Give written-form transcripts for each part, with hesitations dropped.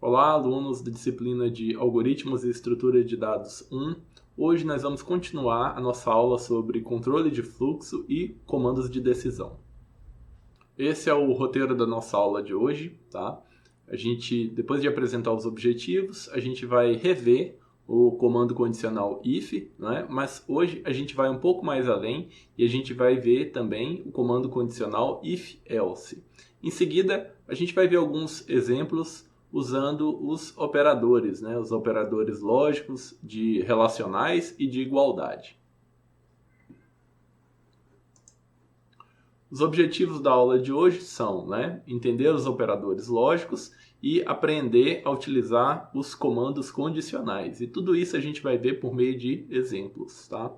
Olá, alunos da disciplina de Algoritmos e Estrutura de Dados 1. Hoje nós vamos continuar a nossa aula sobre controle de fluxo e comandos de decisão. Esse é o roteiro da nossa aula de hoje, tá? Depois de apresentar os objetivos, a gente vai rever o comando condicional if, né? Mas hoje a gente vai um pouco mais além e a gente vai ver também o comando condicional if-else. Em seguida, a gente vai ver alguns exemplos usando os operadores, né? Os operadores lógicos, de relacionais e de igualdade. Os objetivos da aula de hoje são, né, entender os operadores lógicos e aprender a utilizar os comandos condicionais. E tudo isso a gente vai ver por meio de exemplos, tá?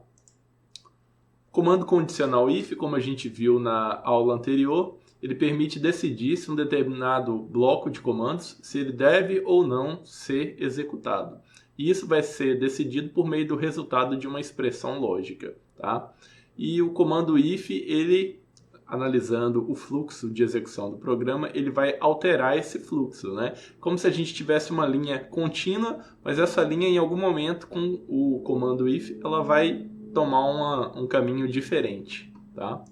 Comando condicional if, como a gente viu na aula anterior, ele permite decidir se um determinado bloco de comandos se ele deve ou não ser executado. E isso vai ser decidido por meio do resultado de uma expressão lógica, tá? E o comando if, ele, analisando o fluxo de execução do programa, ele vai alterar esse fluxo, né? Como se a gente tivesse uma linha contínua, mas essa linha em algum momento com o comando if, ela vai tomar um caminho diferente, tá?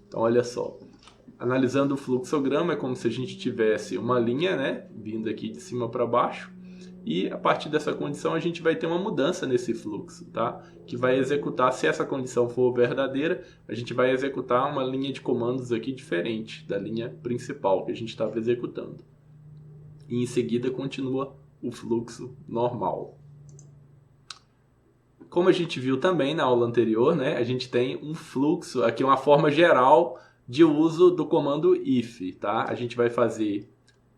Então olha só, analisando o fluxograma é como se a gente tivesse uma linha, né, vindo aqui de cima para baixo, e a partir dessa condição a gente vai ter uma mudança nesse fluxo, tá? Que vai executar, se essa condição for verdadeira, a gente vai executar uma linha de comandos aqui diferente da linha principal que a gente estava executando. E em seguida continua o fluxo normal. Como a gente viu também na aula anterior, né, a gente tem um fluxo, aqui uma forma geral de uso do comando if, tá? A gente vai fazer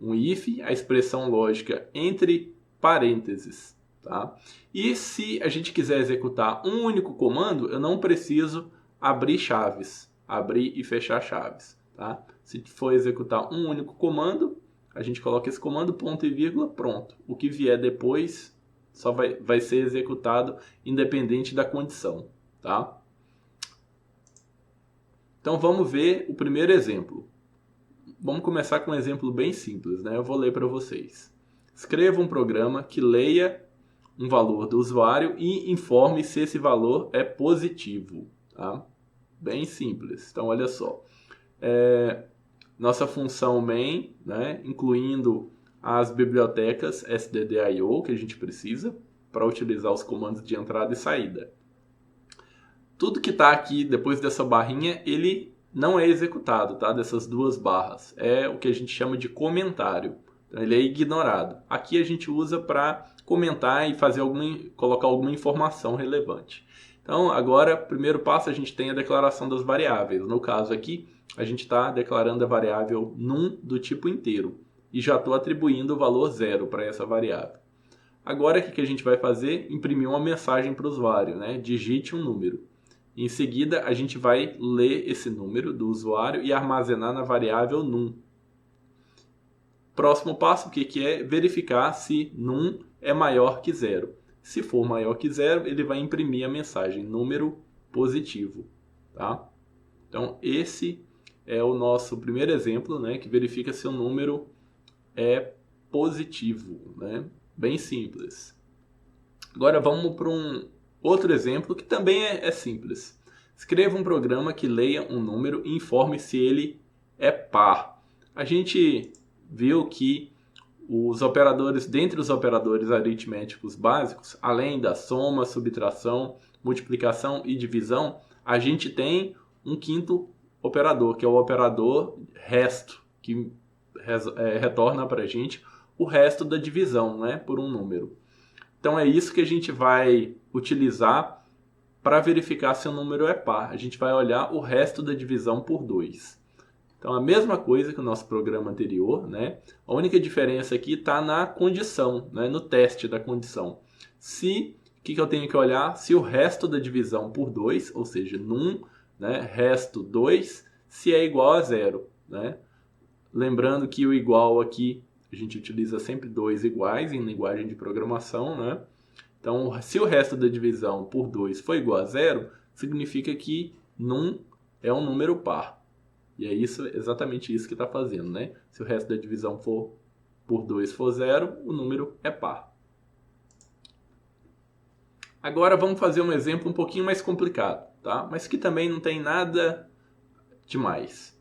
um if, a expressão lógica entre parênteses, tá? E se a gente quiser executar um único comando, eu não preciso abrir chaves, abrir e fechar chaves, tá? Se for executar um único comando, a gente coloca esse comando, ponto e vírgula, pronto. O que vier depois só vai ser executado independente da condição, tá? Então vamos ver o primeiro exemplo. Vamos começar com um exemplo bem simples, né? Eu vou ler para vocês. Escreva um programa que leia um valor do usuário e informe se esse valor é positivo, tá? Bem simples. Então olha só. Nossa função main, né, incluindo as bibliotecas stdio que a gente precisa para utilizar os comandos de entrada e saída. Tudo que está aqui depois dessa barrinha, ele não é executado, tá? Dessas duas barras. É o que a gente chama de comentário. Então, ele é ignorado. Aqui a gente usa para comentar e colocar alguma informação relevante. Então, agora, primeiro passo, a gente tem a declaração das variáveis. No caso aqui, a gente está declarando a variável num do tipo inteiro. E já estou atribuindo o valor 0 para essa variável. Agora, o que a gente vai fazer? Imprimir uma mensagem para o usuário, né? Digite um número. Em seguida, a gente vai ler esse número do usuário e armazenar na variável num. Próximo passo, o que é? Verificar se num é maior que 0. Se for maior que 0, ele vai imprimir a mensagem número positivo, tá? Então, esse é o nosso primeiro exemplo, né, que verifica se o número é positivo, né? Bem simples. Agora vamos para um outro exemplo que também é simples. Escreva um programa que leia um número e informe se ele é par. A gente viu que dentre os operadores aritméticos básicos, além da soma, subtração, multiplicação e divisão, a gente tem um quinto operador, que é o operador resto, que retorna para a gente o resto da divisão, né, por um número. Então é isso que a gente vai utilizar para verificar se o número é par. A gente vai olhar o resto da divisão por 2. Então a mesma coisa que o nosso programa anterior, né? A única diferença aqui está na condição, né? No teste da condição. O que eu tenho que olhar? Se o resto da divisão por 2, ou seja, num, né? Resto 2, se é igual a 0, né? Lembrando que o igual aqui, a gente utiliza sempre dois iguais em linguagem de programação, né? Então, se o resto da divisão por 2 for igual a 0, significa que num é um número par. E é exatamente isso que está fazendo, né? Se o resto da divisão for por 2 for 0, o número é par. Agora vamos fazer um exemplo um pouquinho mais complicado, tá? Mas que também não tem nada demais.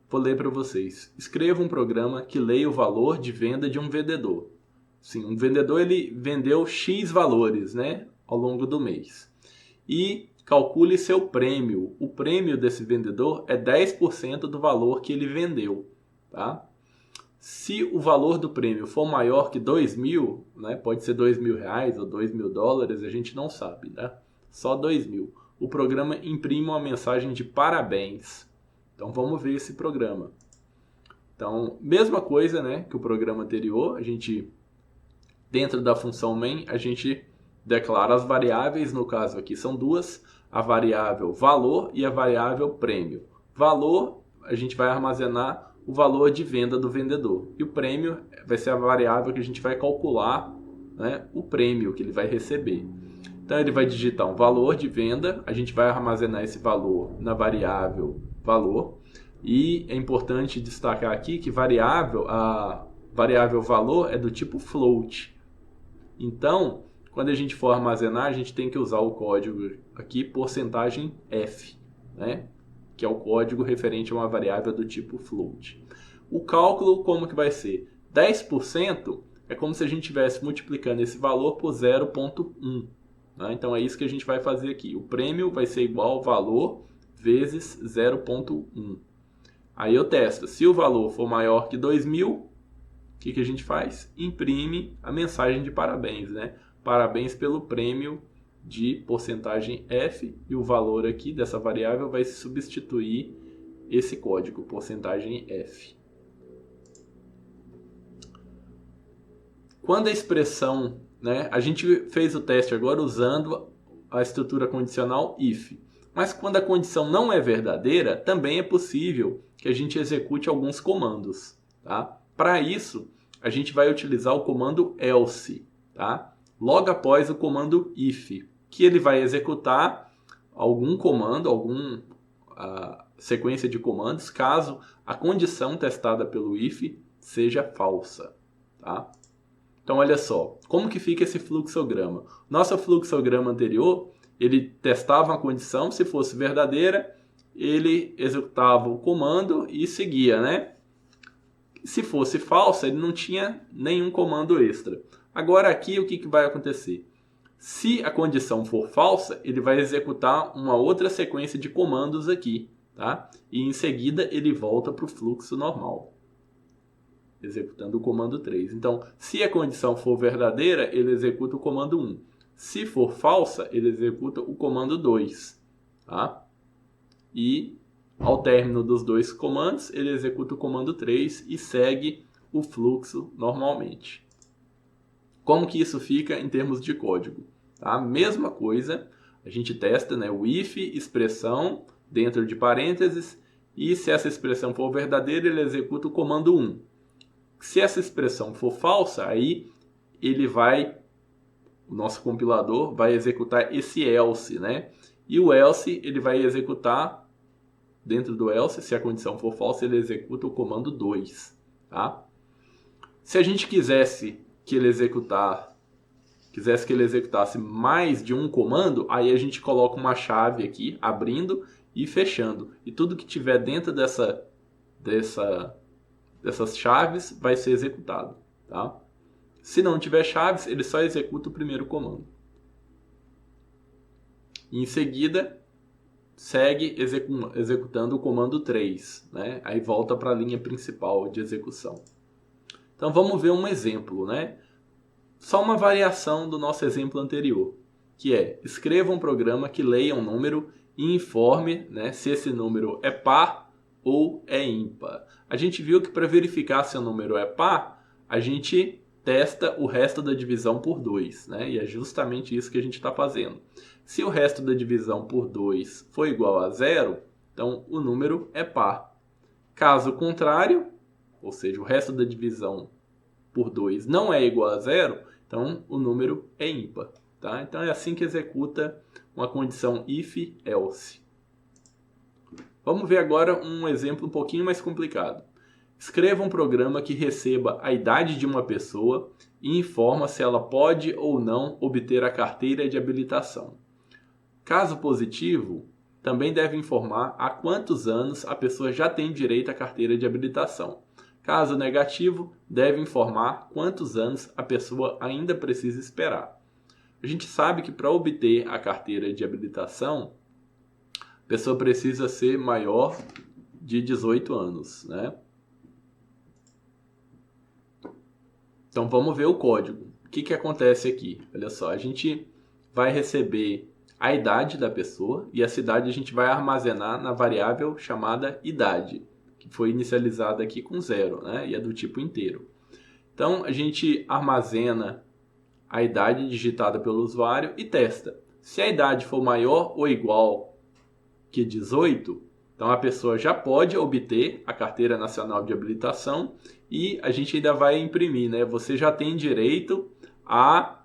Vou ler para vocês. Escreva um programa que leia o valor de venda de um vendedor. Sim, um vendedor ele vendeu X valores, né, ao longo do mês. E calcule seu prêmio. O prêmio desse vendedor é 10% do valor que ele vendeu, tá? Se o valor do prêmio for maior que 2.000, né, pode ser R$2.000 ou $2.000, a gente não sabe, né? Só 2.000. O programa imprime uma mensagem de parabéns. Então vamos ver esse programa. Então, mesma coisa, né, que o programa anterior, a gente dentro da função main, a gente declara as variáveis, no caso aqui são duas, a variável valor e a variável prêmio. Valor, a gente vai armazenar o valor de venda do vendedor. E o prêmio vai ser a variável que a gente vai calcular, né, o prêmio que ele vai receber. Então ele vai digitar um valor de venda, a gente vai armazenar esse valor na variável valor. E é importante destacar aqui que a variável valor é do tipo float. Então, quando a gente for armazenar, a gente tem que usar o código aqui porcentagem %f, né? Que é o código referente a uma variável do tipo float. O cálculo como que vai ser? 10% é como se a gente estivesse multiplicando esse valor por 0,1. Né? Então é isso que a gente vai fazer aqui. O prêmio vai ser igual ao valor vezes 0,1. Aí eu testo. Se o valor for maior que 2.000, o que a gente faz? Imprime a mensagem de parabéns, né? Parabéns pelo prêmio de porcentagem %f, e o valor aqui dessa variável vai substituir esse código, porcentagem %f. Quando a expressão, né, a gente fez o teste agora usando a estrutura condicional if, mas quando a condição não é verdadeira, também é possível que a gente execute alguns comandos, tá? Para isso, a gente vai utilizar o comando else, tá? Logo após o comando if, que ele vai executar algum comando, alguma sequência de comandos, caso a condição testada pelo if seja falsa, tá? Então, olha só, como que fica esse fluxograma? Nosso fluxograma anterior, ele testava a condição, se fosse verdadeira, ele executava o comando e seguia, né? Se fosse falsa, ele não tinha nenhum comando extra. Agora aqui, o que vai acontecer? Se a condição for falsa, ele vai executar uma outra sequência de comandos aqui, tá? E em seguida ele volta para o fluxo normal, executando o comando 3. Então, se a condição for verdadeira, ele executa o comando 1. Se for falsa, ele executa o comando 2. Tá? E, ao término dos dois comandos, ele executa o comando 3 e segue o fluxo normalmente. Como que isso fica em termos de código? Tá? Mesma coisa, a gente testa, né, o if, expressão, dentro de parênteses, e se essa expressão for verdadeira, ele executa o comando 1. Se essa expressão for falsa, aí o nosso compilador vai executar esse else, né? E o else, ele vai executar, dentro do else, se a condição for falsa, ele executa o comando 2, tá? Se a gente quisesse que ele executasse mais de um comando, aí a gente coloca uma chave aqui, abrindo e fechando. E tudo que tiver dentro dessas chaves vai ser executado, tá? Se não tiver chaves, ele só executa o primeiro comando. E em seguida, segue executando o comando 3, né? Aí volta para a linha principal de execução. Então vamos ver um exemplo, né? Só uma variação do nosso exemplo anterior, que é: escreva um programa que leia um número e informe, né, se esse número é par ou é ímpar. A gente viu que para verificar se o número é par, a gente testa o resto da divisão por 2, né? E é justamente isso que a gente está fazendo. Se o resto da divisão por 2 for igual a 0, então o número é par. Caso contrário, ou seja, o resto da divisão por 2 não é igual a 0, então o número é ímpar. Tá? Então é assim que executa uma condição if-else. Vamos ver agora um exemplo um pouquinho mais complicado. Escreva um programa que receba a idade de uma pessoa e informa se ela pode ou não obter a carteira de habilitação. Caso positivo, também deve informar há quantos anos a pessoa já tem direito à carteira de habilitação. Caso negativo, deve informar quantos anos a pessoa ainda precisa esperar. A gente sabe que para obter a carteira de habilitação, a pessoa precisa ser maior de 18 anos, né? Então vamos ver o código. O que acontece aqui? Olha só, a gente vai receber a idade da pessoa e essa idade a gente vai armazenar na variável chamada idade, que foi inicializada aqui com 0, né? E é do tipo inteiro. Então a gente armazena a idade digitada pelo usuário e testa. Se a idade for maior ou igual que 18, então a pessoa já pode obter a Carteira Nacional de Habilitação e a gente ainda vai imprimir, né? Você já tem direito a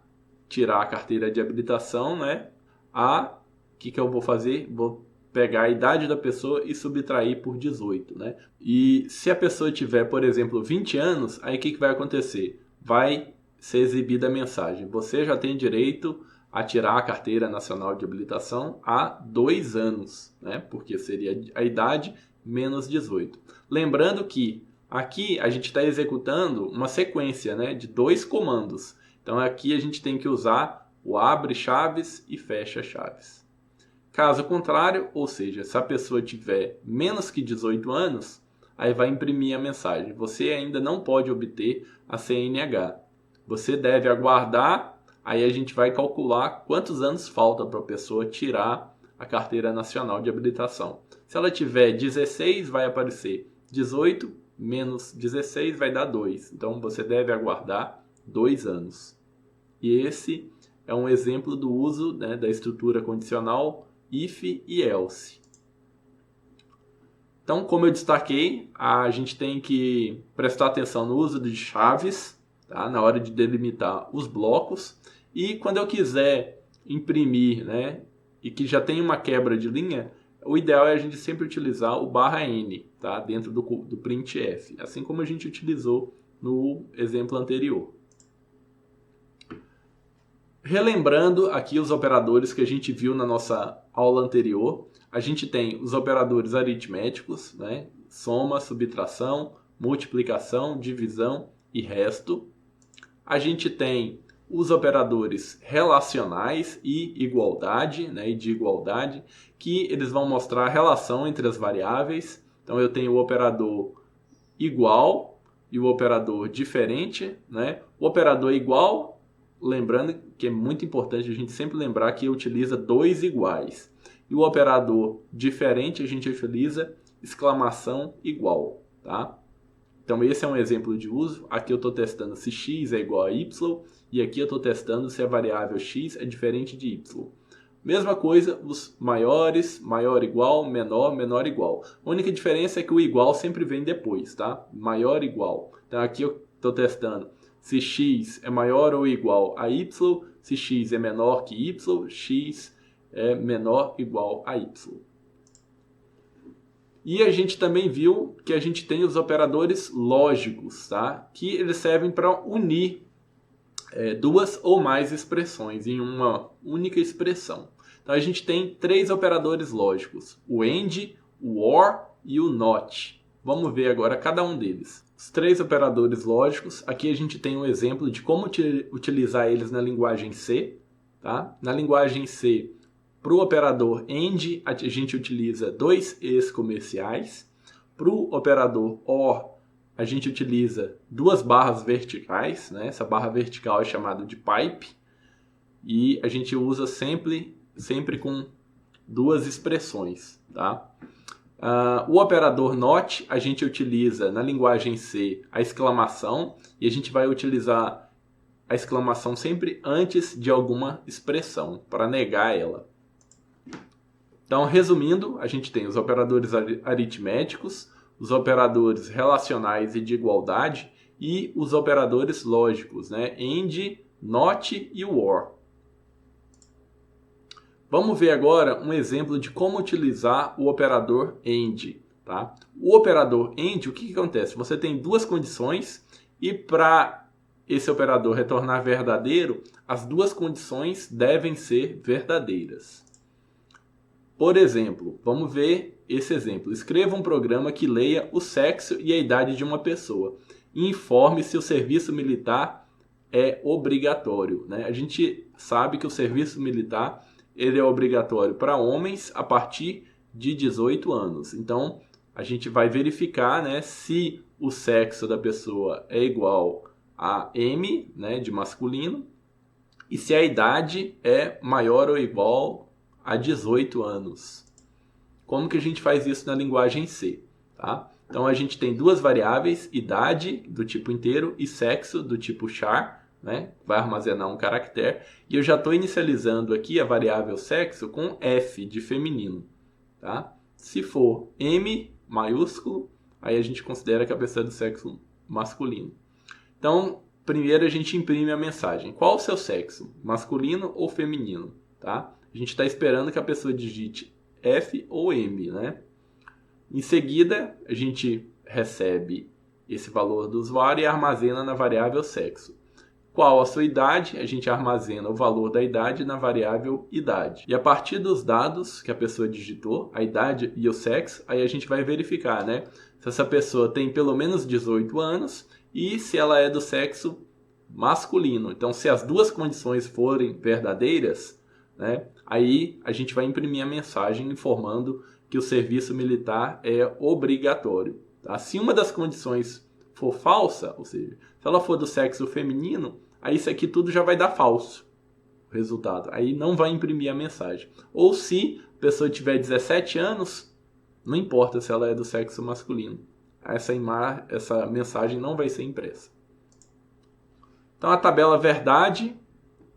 tirar a carteira de habilitação, né? O que eu vou fazer? Vou pegar a idade da pessoa e subtrair por 18, né? E se a pessoa tiver, por exemplo, 20 anos, aí o que vai acontecer? Vai ser exibida a mensagem: você já tem direito a tirar a Carteira Nacional de Habilitação há 2 anos, né? Porque seria a idade menos 18. Lembrando que aqui a gente está executando uma sequência, né, de 2 comandos. Então aqui a gente tem que usar o abre chaves e fecha chaves. Caso contrário, ou seja, se a pessoa tiver menos que 18 anos, aí vai imprimir a mensagem: você ainda não pode obter a CNH. Você deve aguardar. Aí a gente vai calcular quantos anos falta para a pessoa tirar a Carteira Nacional de Habilitação. Se ela tiver 16, vai aparecer 18 menos 16 vai dar 2. Então você deve aguardar 2 anos. E esse é um exemplo do uso, né, da estrutura condicional if e else. Então, como eu destaquei, a gente tem que prestar atenção no uso de chaves, tá, na hora de delimitar os blocos. E quando eu quiser imprimir, né, e que já tem uma quebra de linha, o ideal é a gente sempre utilizar o /n, tá, dentro do printf, assim como a gente utilizou no exemplo anterior. Relembrando aqui os operadores que a gente viu na nossa aula anterior, a gente tem os operadores aritméticos, né, soma, subtração, multiplicação, divisão e resto. A gente tem os operadores relacionais e igualdade, né, e de igualdade, que eles vão mostrar a relação entre as variáveis. Então eu tenho o operador igual e o operador diferente, né? O operador igual, lembrando que é muito importante a gente sempre lembrar que utiliza 2 iguais. E o operador diferente a gente utiliza exclamação igual, tá? Então esse é um exemplo de uso. Aqui eu estou testando se x é igual a y e aqui eu estou testando se a variável x é diferente de y. Mesma coisa, os maiores, maior igual, menor, menor igual. A única diferença é que o igual sempre vem depois, tá? Maior igual. Então aqui eu estou testando se x é maior ou igual a y, se x é menor que y, x é menor ou igual a y. E a gente também viu que a gente tem os operadores lógicos, tá? Que eles servem para unir 2 ou mais expressões em uma única expressão. Então a gente tem 3 operadores lógicos: o AND, o OR e o NOT. Vamos ver agora cada um deles. Os 3 operadores lógicos, aqui a gente tem um exemplo de como utilizar eles na linguagem C. Tá? Na linguagem C, para o operador AND, a gente utiliza 2 E's comerciais. Para o operador OR, a gente utiliza 2 barras verticais, né? Essa barra vertical é chamada de pipe. E a gente usa sempre com 2 expressões. Tá? O operador NOT, a gente utiliza na linguagem C a exclamação. E a gente vai utilizar a exclamação sempre antes de alguma expressão, para negar ela. Então, resumindo, a gente tem os operadores aritméticos, os operadores relacionais e de igualdade e os operadores lógicos, né? AND, NOT e o OR. Vamos ver agora um exemplo de como utilizar o operador AND. tá? O operador AND, o que acontece? Você tem duas condições e para esse operador retornar verdadeiro, as duas condições devem ser verdadeiras. Por exemplo, vamos ver esse exemplo. Escreva um programa que leia o sexo e a idade de uma pessoa e informe se o serviço militar é obrigatório, né? A gente sabe que o serviço militar ele é obrigatório para homens a partir de 18 anos. Então, a gente vai verificar, né, se o sexo da pessoa é igual a M, né, de masculino, e se a idade é maior ou igual a 18 anos. Como que a gente faz isso na linguagem C? Tá? Então a gente tem duas variáveis, idade do tipo inteiro e sexo do tipo char, né? Vai armazenar um caractere, e eu já estou inicializando aqui a variável sexo com F de feminino. Tá? Se for M maiúsculo, aí a gente considera que a pessoa é do sexo masculino. Então, primeiro a gente imprime a mensagem. Qual o seu sexo? Masculino ou feminino? Tá? A gente está esperando que a pessoa digite F ou M, né? Em seguida, a gente recebe esse valor do usuário e armazena na variável sexo. Qual a sua idade? A gente armazena o valor da idade na variável idade. E a partir dos dados que a pessoa digitou, a idade e o sexo, aí a gente vai verificar, né? Se essa pessoa tem pelo menos 18 anos e se ela é do sexo masculino. Então, se as duas condições forem verdadeiras, né, aí a gente vai imprimir a mensagem informando que o serviço militar é obrigatório. Tá? Se uma das condições for falsa, ou seja, se ela for do sexo feminino, aí isso aqui tudo já vai dar falso o resultado. Aí não vai imprimir a mensagem. Ou se a pessoa tiver 17 anos, não importa se ela é do sexo masculino. Essa mensagem não vai ser impressa. Então a tabela verdade,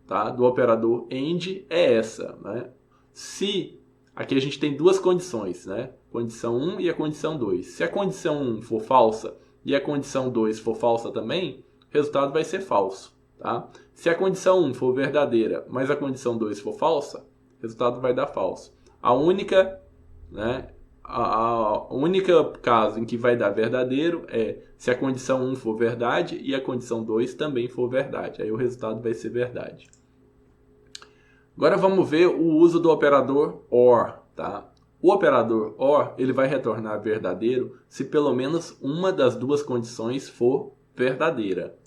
tá, do operador AND é essa. Né? Se aqui a gente tem duas condições, né? Condição 1 e a condição 2. Se a condição 1 for falsa e a condição 2 for falsa também, o resultado vai ser falso. Tá? Se a condição 1 for verdadeira, mas a condição 2 for falsa, o resultado vai dar falso. A única caso em que vai dar verdadeiro é se a condição 1 for verdade e a condição 2 também for verdade. Aí o resultado vai ser verdade. Agora vamos ver o uso do operador OR. Tá? O operador OR ele vai retornar verdadeiro se pelo menos uma das duas condições for verdadeira.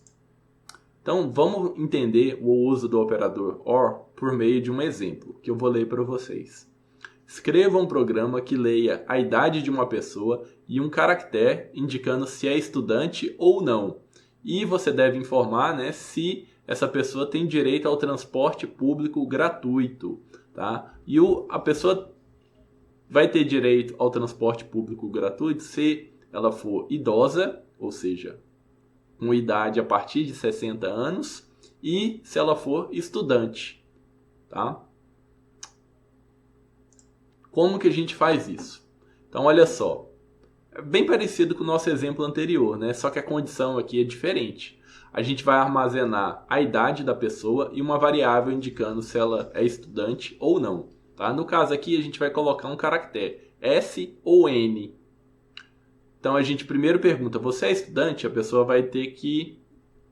Então vamos entender o uso do operador OR por meio de um exemplo que eu vou ler para vocês. Escreva um programa que leia a idade de uma pessoa e um caractere indicando se é estudante ou não. E você deve informar, né, se essa pessoa tem direito ao transporte público gratuito. Tá? E a pessoa vai ter direito ao transporte público gratuito se ela for idosa, ou seja, com idade a partir de 60 anos, e se ela for estudante. Tá? Como que a gente faz isso? Então, olha só. É bem parecido com o nosso exemplo anterior, né? Só que a condição aqui é diferente. A gente vai armazenar a idade da pessoa e uma variável indicando se ela é estudante ou não. Tá? No caso aqui, a gente vai colocar um caractere, S ou N. Então, a gente primeiro pergunta, você é estudante? A pessoa vai ter que...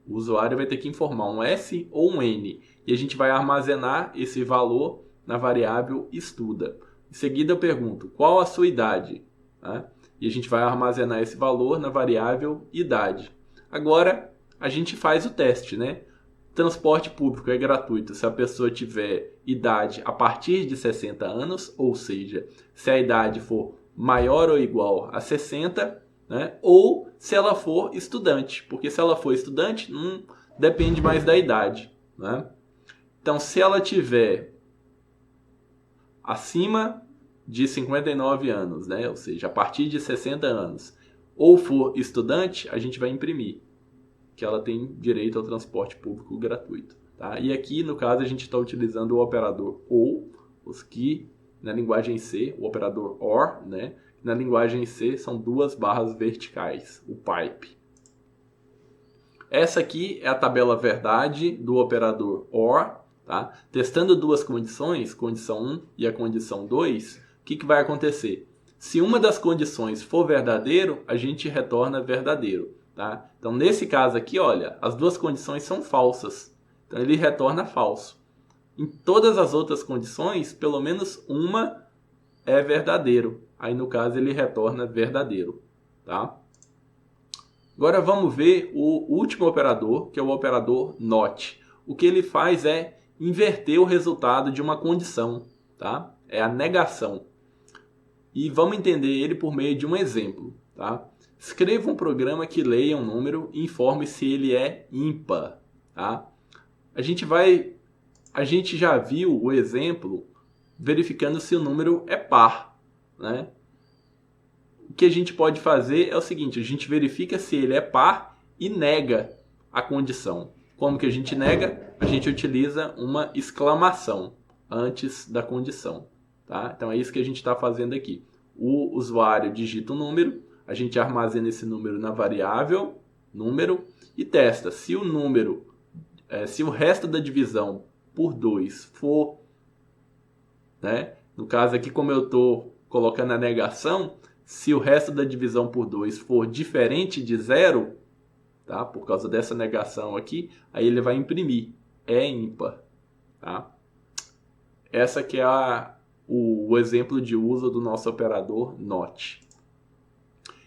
O usuário vai ter que informar um S ou um N. E a gente vai armazenar esse valor na variável estuda. Em seguida eu pergunto, qual a sua idade? Tá? E a gente vai armazenar esse valor na variável idade. Agora a gente faz o teste, né? Transporte público é gratuito se a pessoa tiver idade a partir de 60 anos, ou seja, se a idade for maior ou igual a 60, né? Ou se ela for estudante, porque se ela for estudante, não depende mais da idade. Né? Então, se ela tiver acima de 59 anos, né? Ou seja, a partir de 60 anos, ou for estudante, a gente vai imprimir que ela tem direito ao transporte público gratuito. Tá? E aqui, no caso, a gente está utilizando o operador OU, os que na linguagem C, o operador OR, né? Na linguagem C são duas barras verticais, o pipe. Essa aqui é a tabela verdade do operador OR. Tá? Testando duas condições, condição 1 e a condição 2, o que vai acontecer? Se uma das condições for verdadeiro, a gente retorna verdadeiro. Tá? Então, nesse caso aqui, olha, as duas condições são falsas. Então, ele retorna falso. Em todas as outras condições, pelo menos uma é verdadeiro. Aí, no caso, ele retorna verdadeiro. Tá? Agora, vamos ver o último operador, que é o operador NOT. O que ele faz é inverter o resultado de uma condição. Tá? É a negação. E vamos entender ele por meio de um exemplo. Tá? Escreva um programa que leia um número e informe se ele é ímpar. Tá? A gente já viu o exemplo verificando se o número é par. Né? O que a gente pode fazer é o seguinte, a gente verifica se ele é par e nega a condição. Como que a gente nega? A gente utiliza uma exclamação antes da condição. Tá? Então é isso que a gente está fazendo aqui. O usuário digita um número, a gente armazena esse número na variável número e testa. Se o número, se o resto da divisão por 2 for, né? No caso aqui, como eu estou colocando a negação, se o resto da divisão por 2 for diferente de 0, tá? Por causa dessa negação aqui, aí ele vai imprimir. É ímpar. Tá? Essa que é o exemplo de uso do nosso operador NOT.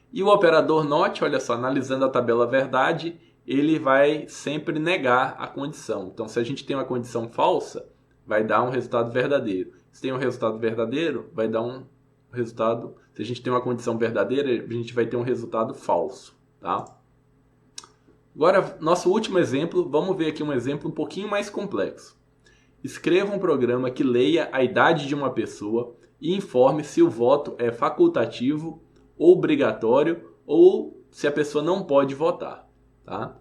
E o operador NOT, olha só, analisando a tabela verdade, ele vai sempre negar a condição. Então, se a gente tem uma condição falsa, vai dar um resultado verdadeiro. Se tem um resultado verdadeiro, vai dar um resultado... Se a gente tem uma condição verdadeira, a gente vai ter um resultado falso. Tá? Agora, nosso último exemplo, vamos ver aqui um exemplo um pouquinho mais complexo. Escreva um programa que leia a idade de uma pessoa e informe se o voto é facultativo, obrigatório ou se a pessoa não pode votar. Tá?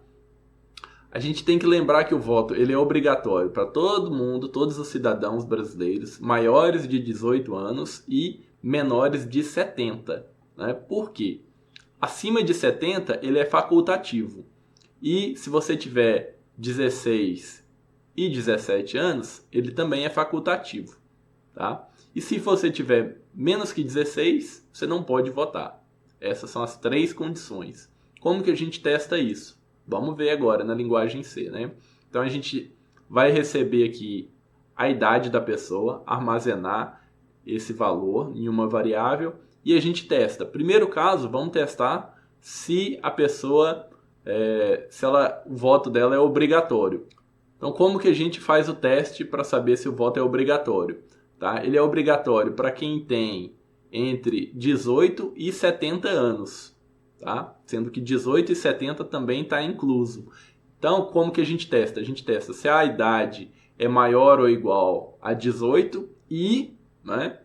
A gente tem que lembrar que o voto ele é obrigatório para todo mundo, todos os cidadãos brasileiros, maiores de 18 anos e menores de 70. Né? Por quê? Acima de 70 ele é facultativo. E se você tiver 16 e 17 anos, ele também é facultativo. Tá? E se você tiver menos que 16, você não pode votar. Essas são as 3 condições. Como que a gente testa isso? Vamos ver agora na linguagem C. Né? Então a gente vai receber aqui a idade da pessoa, armazenar esse valor em uma variável e a gente testa. Primeiro caso, vamos testar se a pessoa, o voto dela é obrigatório. Então, como que a gente faz o teste para saber se o voto é obrigatório? Tá? Ele é obrigatório para quem tem entre 18 e 70 anos. Tá? Sendo que 18 e 70 também está incluso. Então, como que a gente testa? A gente testa se a idade é maior ou igual a 18 e, né,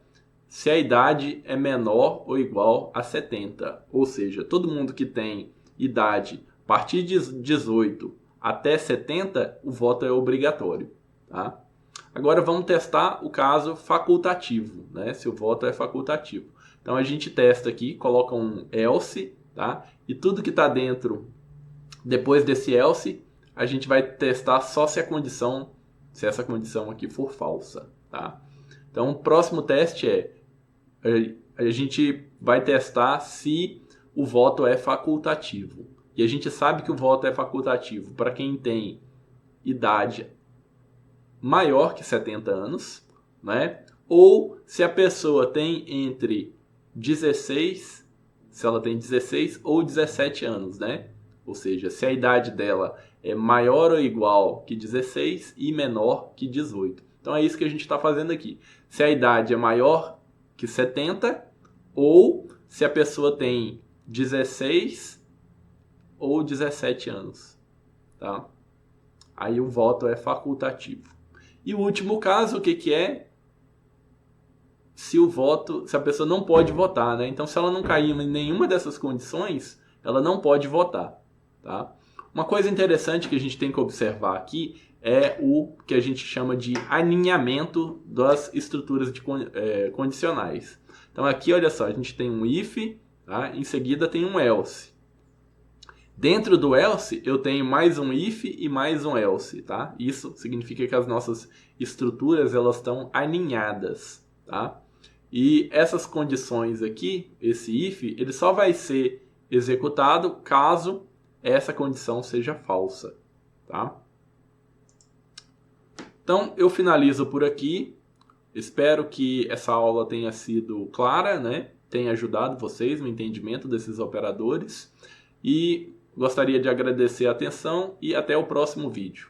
se a idade é menor ou igual a 70. Ou seja, todo mundo que tem idade a partir de 18 até 70, o voto é obrigatório. Tá? Agora vamos testar o caso facultativo, né? Se o voto é facultativo. Então a gente testa aqui, coloca um else, tá? E tudo que está dentro, depois desse else, a gente vai testar só se essa condição aqui for falsa. Tá? Então o próximo teste a gente vai testar se o voto é facultativo. E a gente sabe que o voto é facultativo para quem tem idade maior que 70 anos, né? Ou se a pessoa tem entre 16, se ela tem 16 ou 17 anos, né? Ou seja, se a idade dela é maior ou igual que 16 e menor que 18. Então é isso que a gente está fazendo aqui. Se a idade é maior que 70 ou se a pessoa tem 16 ou 17 anos, tá? Aí o voto é facultativo. E o último caso, o que é? Se a pessoa não pode votar, né? Então, se ela não cair em nenhuma dessas condições, ela não pode votar, tá? Uma coisa interessante que a gente tem que observar aqui é o que a gente chama de alinhamento das estruturas condicionais. Então, aqui, olha só, a gente tem um if, tá? Em seguida tem um else. Dentro do else, eu tenho mais um if e mais um else, tá? Isso significa que as nossas estruturas elas estão alinhadas, tá? E essas condições aqui, esse if, ele só vai ser executado caso essa condição seja falsa, tá? Então, eu finalizo por aqui. Espero que essa aula tenha sido clara, né? Tenha ajudado vocês no entendimento desses operadores. E gostaria de agradecer a atenção e até o próximo vídeo.